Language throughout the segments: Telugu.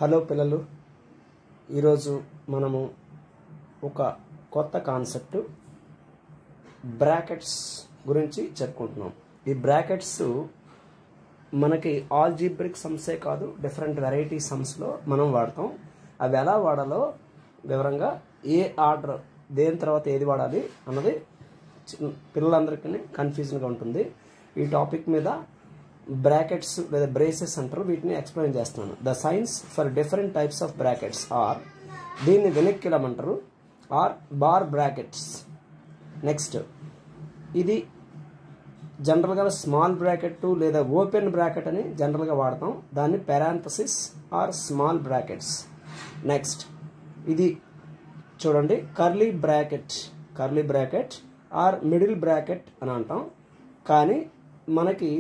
హలో పిల్లలు, ఈరోజు మనము ఒక కొత్త కాన్సెప్ట్ బ్రాకెట్స్ గురించి చెప్పుకుంటున్నాం. ఈ బ్రాకెట్స్ మనకి ఆల్జీబ్రిక్ సమ్సే కాదు, డిఫరెంట్ వెరైటీ సమ్స్లో మనం వాడతాం. అవి ఎలా వాడాలో వివరంగా, ఏ ఆర్డర్ దేని తర్వాత ఏది వాడాలి అన్నది పిల్లలందరికీ కన్ఫ్యూజన్గా ఉంటుంది. ఈ టాపిక్ మీద బ్రాకెట్స్ లేదా బ్రేసెస్ అంటారు, వీటిని ఎక్స్ప్లెయిన్ చేస్తున్నాను. The signs for different types of brackets or, దీన్ని వెనక్కిలం అంటారు, ఆర్ బార్ బ్రాకెట్స్. నెక్స్ట్, ఇది జనరల్గా స్మాల్ బ్రాకెట్ లేదా ఓపెన్ బ్రాకెట్ అని జనరల్గా వాడతాం. దాన్ని parenthesis or small brackets. Next, ఇది చూడండి curly bracket or middle bracket అని అంటాం. కానీ మనకి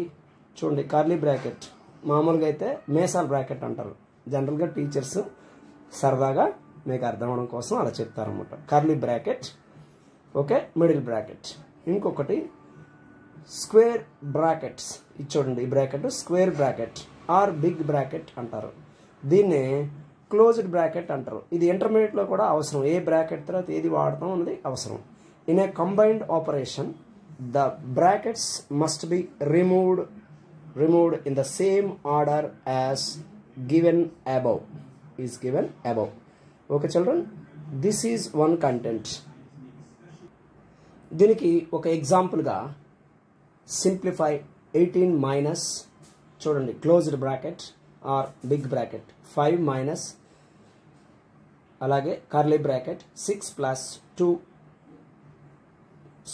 చూడండి కర్లీ బ్రాకెట్ మామూలుగా అయితే మేసాల్ బ్రాకెట్ అంటారు. జనరల్గా టీచర్స్ సరదాగా మీకు అర్థం అవడం కోసం అలా చెప్తారన్నమాట. Curly bracket, okay, middle bracket. ఇంకొకటి స్క్వేర్ బ్రాకెట్స్. ఇది చూడండి, ఈ bracket square bracket or big bracket అంటారు. దీన్ని క్లోజ్డ్ బ్రాకెట్ అంటారు. ఇది ఇంటర్మీడియట్లో కూడా అవసరం. ఏ బ్రాకెట్ తర్వాత ఏది వాడతాం అన్నది అవసరం. In a combined operation the brackets must be removed in the same order as given above. Okay children, this is one content. దీనికి ఒక ఎగ్జాంపుల్గా సింప్లిఫై 18 మైనస్, చూడండి closed bracket or big bracket, 5 minus, అలాగే curly bracket 6 plus 2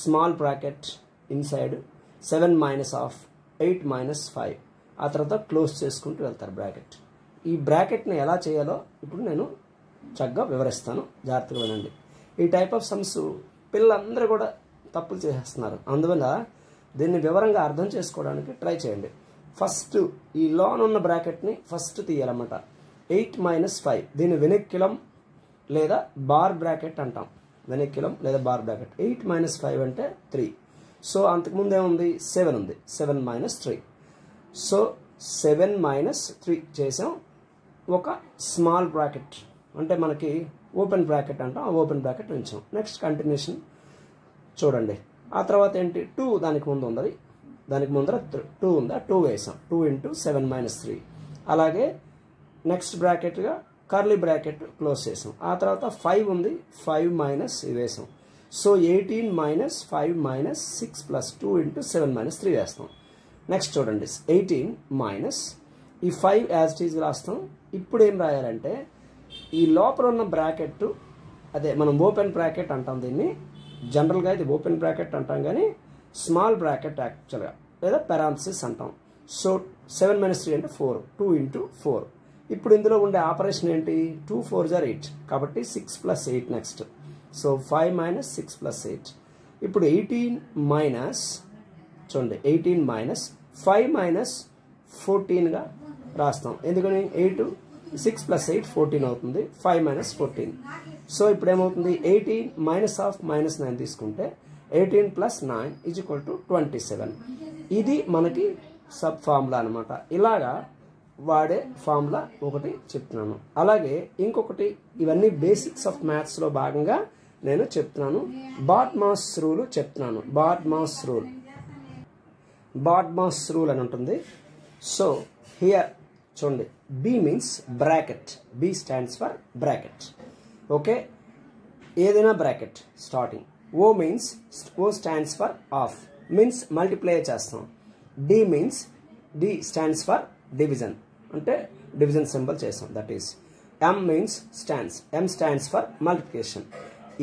small bracket inside 7 minus of 8 minus 5. ఆ తర్వాత క్లోజ్ చేసుకుంటూ వెళ్తారు బ్రాకెట్. ఈ బ్రాకెట్ని ఎలా చేయాలో ఇప్పుడు నేను చక్కగా వివరిస్తాను, జాగ్రత్తగా వినండి. ఈ టైప్ ఆఫ్ సమ్స్ పిల్లలందరూ కూడా తప్పులు చేసేస్తున్నారు. అందువల్ల దీన్ని వివరంగా అర్థం చేసుకోవడానికి ట్రై చేయండి. ఫస్ట్ ఈ లోన్ ఉన్న బ్రాకెట్ని ఫస్ట్ తీయాలన్నమాట. 8 మైనస్ 5, దీన్ని వెనక్కిలం లేదా బార్ బ్రాకెట్ అంటాం. వెనక్కిలం లేదా బార్ బ్రాకెట్. 8 మైనస్ 5 అంటే 3. సో అంతకుముందు ఏముంది, 7 ఉంది. 7 మైనస్ 3. సో 7 మైనస్ 3 చేసాం. ఒక స్మాల్ బ్రాకెట్ అంటే మనకి ఓపెన్ బ్రాకెట్ అంటాం, ఆ ఓపెన్ బ్రాకెట్ ఉంచాం. నెక్స్ట్ కంటిన్యూషన్ చూడండి. ఆ తర్వాత ఏంటి, 2 దానికి ముందు ఉంది, దానికి ముందర 2 ఉందా, 2 వేసాం. 2 ఇంటూ 7 మైనస్ 3. అలాగే నెక్స్ట్ బ్రాకెట్గా కర్లీ బ్రాకెట్ క్లోజ్ చేసాం. ఆ తర్వాత 5 ఉంది, 5 మైనస్ వేసాం. So 18 minus 5 minus 6 plus 2 into 7 minus 3 వేస్తాం. నెక్స్ట్ చూడండి 18 మైనస్ ఈ 5 యాజ్ ఇట్ ఈజ్ రాస్తాం. ఇప్పుడు ఏం రాయాలంటే ఈ లోపల ఉన్న బ్రాకెట్, అదే మనం ఓపెన్ బ్రాకెట్ అంటాం దీన్ని. జనరల్గా ఇది ఓపెన్ బ్రాకెట్ అంటాం, కానీ స్మాల్ బ్రాకెట్ యాక్చువల్గా లేదా పారాంథసిస్ అంటాం. సో 7 మైనస్ 3 అంటే 4, 2 ఇంటూ 4. ఇప్పుడు ఇందులో ఉండే ఆపరేషన్ ఏంటి, 2 4s are 8 కాబట్టి 6 plus 8 next. So 5 minus 6 plus 8. ఇప్పుడు 18 మైనస్, చూడండి 18 మైనస్ 5 మైనస్ 14గా రాస్తాం. ఎందుకని 6 ప్లస్ 8 14 అవుతుంది. 5 మైనస్ 14. సో ఇప్పుడు ఏమవుతుంది, 18 మైనస్ ఆఫ్ మైనస్ 9 తీసుకుంటే 18 ప్లస్ 9 ఈజ్ ఈక్వల్ టు 27. ఇది మనకి సబ్ ఫార్ములా అనమాట. ఇలాగా వాడే ఫార్ములా ఒకటి చెప్తున్నాను. అలాగే ఇంకొకటి, ఇవన్నీ బేసిక్స్ ఆఫ్ మ్యాథ్స్లో భాగంగా నేను చెప్తున్నాను. బార్డ్మాస్ రూల్ చెప్తున్నాను. బార్డ్మాస్ రూల్ అని ఉంటుంది. సో హియర్ చూడండి, B means bracket. B stands for bracket. Okay, ఏదైనా bracket starting. O means, O stands for of, means multiply చేస్తాం. D means, D stands for division, అంటే డివిజన్ సింబల్ చేస్తాం. That is. M means stands. M stands for multiplication.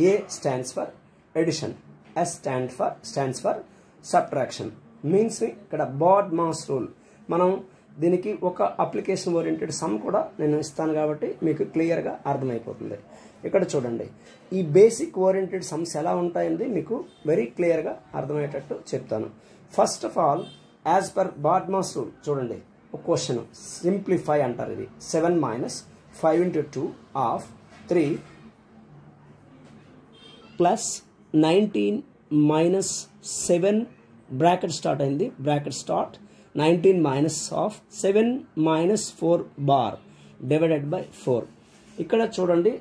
A stands for addition. S stands for subtraction. Means ఇక్కడ బార్డ్మాస్ రూల్. మనం దీనికి ఒక అప్లికేషన్ ఓరియంటెడ్ సమ్ కూడా నేను ఇస్తాను కాబట్టి మీకు క్లియర్గా అర్థమైపోతుంది. ఇక్కడ చూడండి, ఈ బేసిక్ ఓరియంటెడ్ సమ్స్ ఎలా ఉంటాయండి మీకు వెరీ క్లియర్గా అర్థమయ్యేటట్టు చెప్తాను. First of all, as per BODMAS rule చూడండి, ఒక క్వశ్చన్ సింప్లిఫై అంటారు. ఇది 7 minus 5 into 2 of 3 plus 19 minus 7 bracket start అయింది. Bracket start 19 minus of 7 minus 4 bar divided by 4. ఇక్కడ చూడండి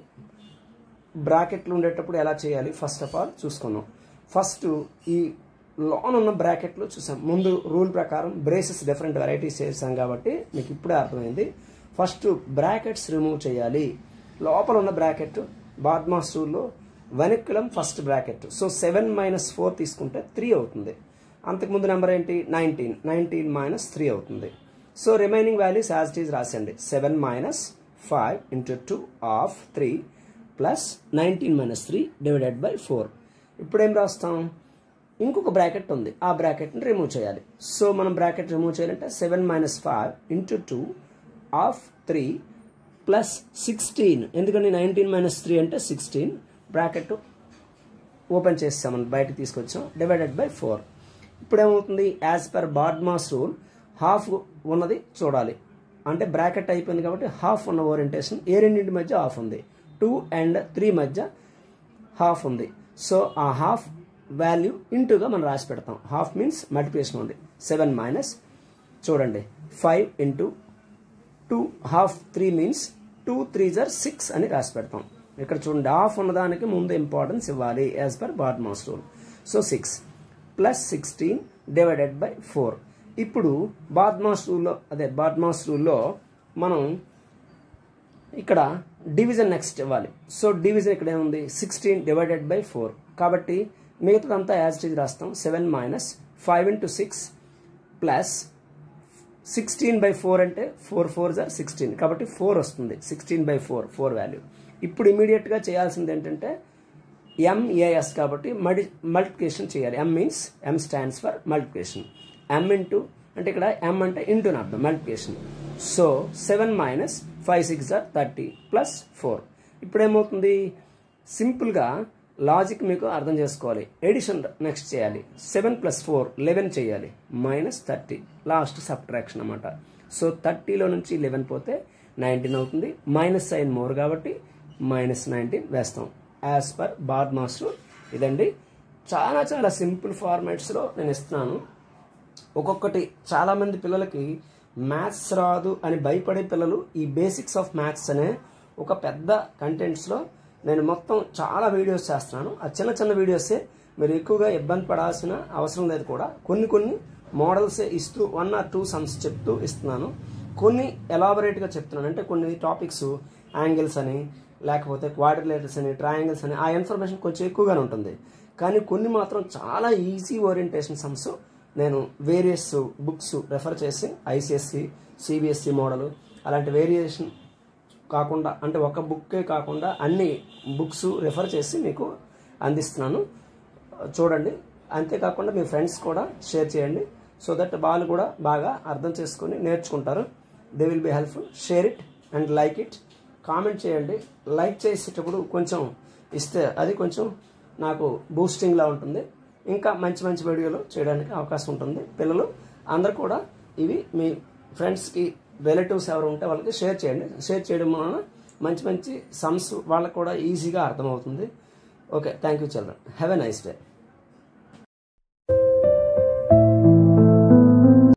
బ్రాకెట్లు ఉండేటప్పుడు ఎలా చేయాలి ఫస్ట్ ఆఫ్ ఆల్ చూసుకుందాం. ఫస్ట్ ఈ లోన్ ఉన్న బ్రాకెట్లు చూసాం. ముందు రూల్ ప్రకారం బ్రేసెస్ డిఫరెంట్ వెరైటీస్ చేసాం కాబట్టి మీకు ఇప్పుడే అర్థమైంది. ఫస్ట్ బ్రాకెట్స్ రిమూవ్ చేయాలి. లోపల ఉన్న బ్రాకెట్ బాడ్మాస్ రూల్లో వెనక్కిలం ఫస్ట్ బ్రాకెట్. సో 7 - 4 తీసుకుంటే 3 అవుతుంది. అంతకుముందు నెంబర్ ఏంటి 19. 19 - 3 అవుతుంది. So remaining values as it is రాసండి. 7 - 5 × 2 of 3 ప్లస్ 19 - 3 డివైడెడ్ బై 4. ఇప్పుడు ఏం రాస్తాం, ఇంకొక బ్రాకెట్ ఉంది, ఆ బ్రాకెట్ని రిమూవ్ చేయాలి. సో మనం బ్రాకెట్ రిమూవ్ చేయాలంటే 7 - 5 × 2 of 3 ప్లస్ 16. ఎందుకంటే 19 - 3 అంటే 16. బ్రాకెట్ ఓపెన్ చేస్తాం, మనం బయటకు తీసుకొచ్చాం, డివైడెడ్ బై 4. ఇప్పుడు ఏమవుతుంది, as per BODMAS rule half ఉన్నది చూడాలి. అంటే బ్రాకెట్ అయిపోయింది కాబట్టి హాఫ్ ఉన్న ఓరియంటేషన్ ఏ రెండింటి మధ్య హాఫ్ ఉంది, 2 and 3 మధ్య హాఫ్ ఉంది. సో ఆ హాఫ్ వాల్యూ ఇంటూగా మనం రాసి పెడతాం. హాఫ్ మీన్స్ మల్టిప్లికేషన్ ఉంది. 7 చూడండి 5 × 2 హాఫ్ 3 మీన్స్ 2 3s are 6 అని రాసి పెడతాం. ఇక్కడ చూడండి హాఫ్ ఉన్నదానికి ముందు ఇంపార్టెన్స్ ఇవ్వాలి as per BODMAS rule. So 6 plus 16 divided by 4. ఇప్పుడు బాడ్మాస్ రూల్లో మనం ఇక్కడ డివిజన్ నెక్స్ట్ ఇవ్వాలి. సో డివిజన్ ఇక్కడ ఏముంది 16 డివైడెడ్ బై 4. కాబట్టి మిగతాదంతా యాజ్ ఇట్ ఈజ్ రాస్తాం. 7 - 5 × 6 ప్లస్ 16 బై 4 అంటే 4 4s are 16 కాబట్టి 4 వస్తుంది. 16 బై 4 వాల్యూ. ఇప్పుడు ఇమీడియట్గా చేయాల్సింది ఏంటంటే MAS కాబట్టి మల్టిప్లికేషన్ చేయాలి. M means M stands for multiplication. M into అంటే ఇక్కడ M అంటే ఇంటూ అని అర్థం, మల్టిప్లికేషన్. So 7 - 5 6 are 30 plus 4. ఇప్పుడు ఏమవుతుంది, సింపుల్గా లాజిక్ మీకు అర్థం చేసుకోవాలి. ఎడిషన్ నెక్స్ట్ చేయాలి. 7 + 4 11 చేయాలి, -30 లాస్ట్ సబ్ట్రాక్షన్ అన్నమాట. సో 30లో నుంచి 11 పోతే 19 అవుతుంది. మైనస్ సైన్ మోర్ కాబట్టి -19 వేస్తాం యాజ్ పర్ బాడ్మాస్ రూల్. ఇదండి చాలా చాలా సింపుల్ ఫార్మాట్స్లో నేను ఇస్తున్నాను. ఒక్కొక్కటి చాలామంది పిల్లలకి మ్యాథ్స్ రాదు అని భయపడే పిల్లలు ఈ బేసిక్స్ ఆఫ్ మ్యాథ్స్ అనే ఒక పెద్ద కంటెంట్స్లో నేను మొత్తం చాలా వీడియోస్ చేస్తున్నాను. ఆ చిన్న చిన్న వీడియోసే, మీరు ఎక్కువగా ఇబ్బంది పడాల్సిన అవసరం లేదు కూడా. కొన్ని మోడల్సే ఇస్తూ 1 or 2 సమ్స్ చెప్తూ ఇస్తున్నాను. కొన్ని ఎలాబొరేట్గా చెప్తున్నాను. అంటే కొన్ని టాపిక్స్ యాంగిల్స్ అని, లేకపోతే క్వాడ్రిలేటర్స్ అని, ట్రయాంగిల్స్ అని, ఆ ఇన్ఫర్మేషన్ కొంచెం ఎక్కువగానే ఉంటుంది. కానీ కొన్ని మాత్రం చాలా ఈజీ ఓరియంటేషన్ సమ్స్ నేను వేరియస్ బుక్స్ రెఫర్ చేసి ICSE, CBSE మోడల్ అలాంటి వేరియేషన్ కాకుండా, అంటే ఒక బుక్కే కాకుండా అన్ని బుక్స్ రెఫర్ చేసి మీకు అందిస్తున్నాను. చూడండి. అంతేకాకుండా మీ ఫ్రెండ్స్ కూడా షేర్ చేయండి. సో దట్ వాళ్ళు కూడా బాగా అర్థం చేసుకొని నేర్చుకుంటారు. They will be helpful. Share it and like it. Comment చేయండి. లైక్ చేసేటప్పుడు కొంచెం ఇస్తే అది కొంచెం నాకు బూస్టింగ్లా ఉంటుంది. ఇంకా మంచి మంచి వీడియోలు చేయడానికి అవకాశం ఉంటుంది. పిల్లలు అందరు కూడా ఇవి మీ ఫ్రెండ్స్కి, రిలేటివ్స్ ఎవరు ఉంటే వాళ్ళకి షేర్ చేయండి. షేర్ చేయడం వలన మంచి మంచి సమ్స్ వాళ్ళకు కూడా ఈజీగా అర్థమవుతుంది. Okay, thank you children. Have a nice day.